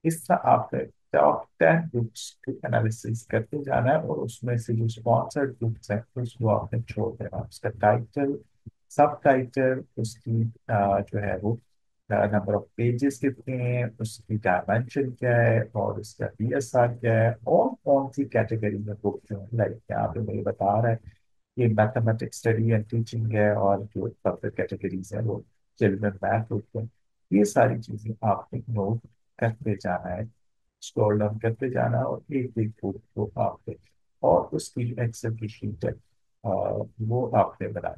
इस तरह आपने टॉप 10 बुक्स की एनालिसिस करते जाना है, और उसमें से जो स्पॉन्सर्ड बुक्स हैं उसको आपने छोड़ देना। उसका टाइटल, सब टाइटल, उसकी जो है वो नंबर ऑफ पेजेस कितने हैं, उसकी डायमेंशन क्या है, और उसका बीएसआर क्या है, और कौन सी कैटेगरी में बुक जो है। लाइक यहाँ पे मुझे बता रहा है ये मैथमेटिक्स स्टडी एंड टीचिंग है, और जो फर्दर कैटेगरीज है वो चिल्ड्रन मैथ होते हैं। ये सारी चीजें आपने नोट करते जाना है, स्क्रॉल डाउन करते जाना है, और एक एक बुक को आपने, और उसकी जो एक्सेल की शीट है वो आपने बनाई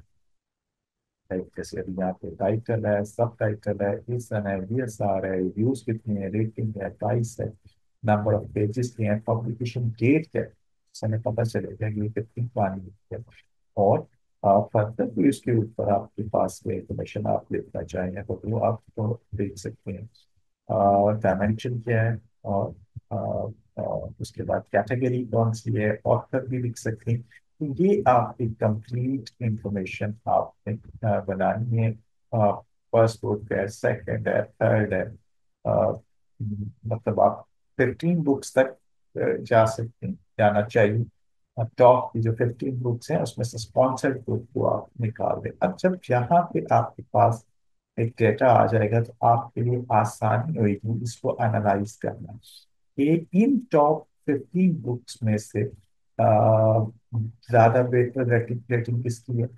है। जैसे अभी यहाँ पे टाइटल है, सब टाइटल है, रीजन है, बीएसआर है, रिव्यूज कितनी है, रेटिंग है, प्राइस है, नंबर ऑफ पेजेस की है, पब्लिकेशन डेट क्या है, उससे हमें पता चलेगा कि ये कितनी पुरानी है। और फर्दर भी उसके ऊपर आपके पास कोई इंफॉर्मेशन आप देखना चाहें तो वो आप तो देख सकते हैं। डायमेंशन क्या है, और आ, आ, उसके बाद कैटेगरी कौन सी है, ऑथर भी लिख सकते हैं। तो ये आप एक कंप्लीट इंफॉर्मेशन आपने बनानी है। फर्स्ट बुक है, सेकंड है, थर्ड है, आ, मतलब आप 15 बुक्स तक जा सकते हैं, जाना चाहिए। टॉप की जो 15 बुक्स हैं उसमें से स्पॉन्सर्ड बुक को आप निकाल दें। अब जब यहाँ पे आपके पास एक डेटा आ जाएगा तो आपके लिए आसानी होगी इसको एनालाइज करना, कि इन टॉप 15 बुक्स में से ज्यादा बेहतर रेटिंग रेटिंग किसकी है,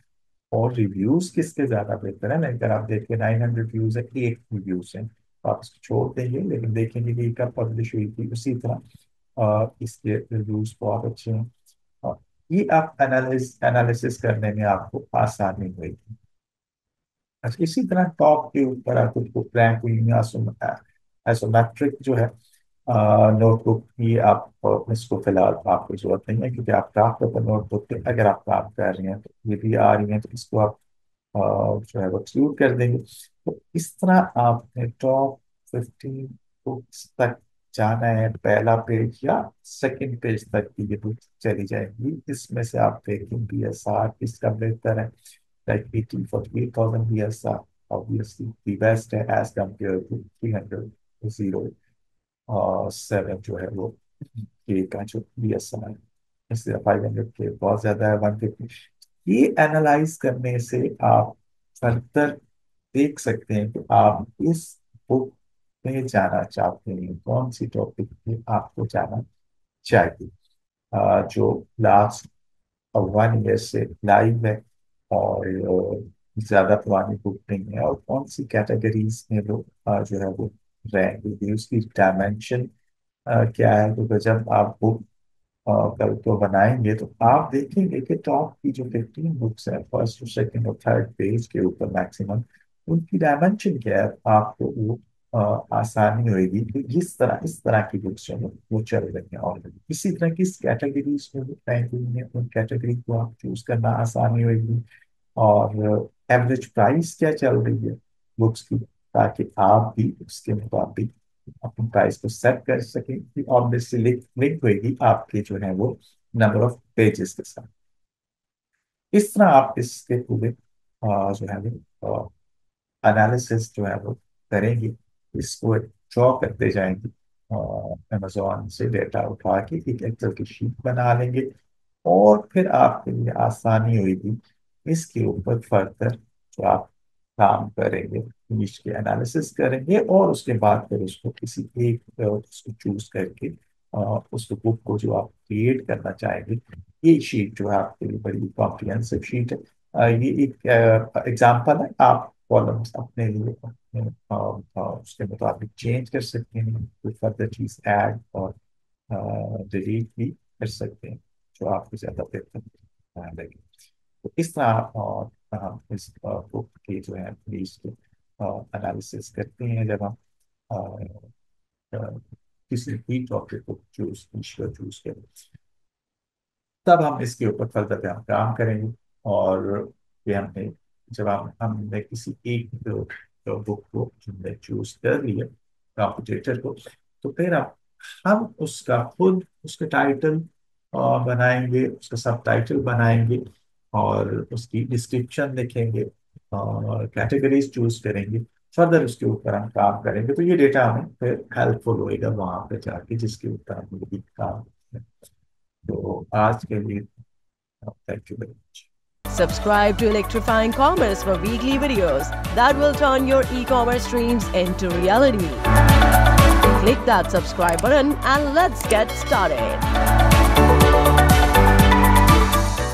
और रिव्यूज किसके ज्यादा बेहतर है ना। अगर आप देखिए 900 व्यूज है, 8 रिव्यूज हैं, तो आप इसको छोड़ देंगे, लेकिन देखेंगे कि कब पब्लिश हुई थी। उसी तरह इसके रिव्यूज बहुत अच्छे हैं। अ, ये आप एनालिसिस करने में आपको आसानी होगी। अच्छा, इसी तरह टॉप के ऊपर आप खुद को रैंक हुई एसोमेट्रिक जो है नोटबुक की, आप इसको फिलहाल आपको जरूरत नहीं है, क्योंकि आप क्राफ्ट पेपर नोटबुक पे अगर आप काम कर रहे हैं तो ये भी आ रही है, तो इसको आप जो है वो एक्सक्लूड कर देंगे। तो इस तरह आपने टॉप 15 बुक्स तक जाना है। पहला पेज या सेकंड पेज तक की ये बुक चली जाएंगी। इसमें से आप देखेंगे बीएसआर किसका बेहतर है, like 80 for 8,000 BSR, obviously the best है as compared to 300 7 जो है वो के का जो BSR है। इससे 500 के बहुत ज्यादा है, 150। ये एनालाइज करने से आप फर्दर देख सकते हैं कि आप इस बुक में जाना चाहते हैं, कौन सी टॉपिक में आपको जाना चाहिए। जो लास्ट 1 ईयर से लाइव है, और ज्यादा पुरानी बुक नहीं है, और कौन सी कैटेगरीज में वो जो है वो रहेंगे, उसकी डायमेंशन क्या है। तो जब आप बुक कल को बनाएंगे तो आप देखेंगे कि टॉप की जो 15 बुक्स है, फर्स्ट सेकंड और थर्ड पेज के ऊपर मैक्सिमम, उनकी डायमेंशन क्या है, आपको वो आसानी होगी। तो इस तरह की बुक्स जो है वो चल रही है ऑलरेडी। इसी तरह की कैटेगरीज में भी रैंक हुई है, उन कैटेगरी को आप चूज करना आसानी होगी। और एवरेज प्राइस क्या चल रही है बुक्स की, ताकि आप भी उसके मुताबिक अपनी प्राइस को सेट कर सकें, कि ऑब्वियसली लिंक लिंक होगी आपके जो है वो नंबर ऑफ पेजेस के साथ। इस तरह आप इसके पूरे जो है वो एनालिसिस जो है वो करेंगे, इसको ड्रॉ करते जाएंगे, अमेजोन से डेटा उठा के एक एक्सेल की शीट बना लेंगे, और फिर आपके लिए आसानी होगी इसके ऊपर फर्दर जो आप काम करेंगे, निश के एनालिसिस करेंगे, और उसके बाद फिर उसको किसी एक उसको चूज करके उस बुक को जो आप क्रिएट करना चाहेंगे। ये शीट जो है आपके लिए बड़ी कॉम्प्रिहेंसिव शीट है। ये एक एग्जांपल है। आप कॉलम्स अपने लिए अपने उसके मुताबिक चेंज कर सकते हैं, कोई फर्दर चीज ऐड और डिलीट भी कर सकते हैं, जो आपको ज्यादा बेहतर लगे। तो इस तरह हम इस बुक की जो है प्लीज एनालिसिस करते हैं, जब हम अ, किसी भी टॉपिक को चूज करें, तब हम इसके ऊपर फर्दर पे हम काम करेंगे। और ये हमने जब हमने किसी एक बुक को हमने चूज कर लिया, कंपटीटर को, तो फिर हम उसका खुद उसका टाइटल बनाएंगे, उसका सब टाइटल बनाएंगे, और उसकी डिस्क्रिप्शन लिखेंगे, और कैटेगरीज चूज करेंगे, फर्दर उसके ऊपर हम काम करेंगे, तो ये डेटा हमें फिर हेल्पफुल होएगा वहां पे जाके जिसके ऊपर हम लोग काम करें। तो आज के लिए thank you very much. Subscribe to Electrifying Commerce for weekly videos that will turn your e-commerce dreams into reality. Click that subscribe button and let's get started.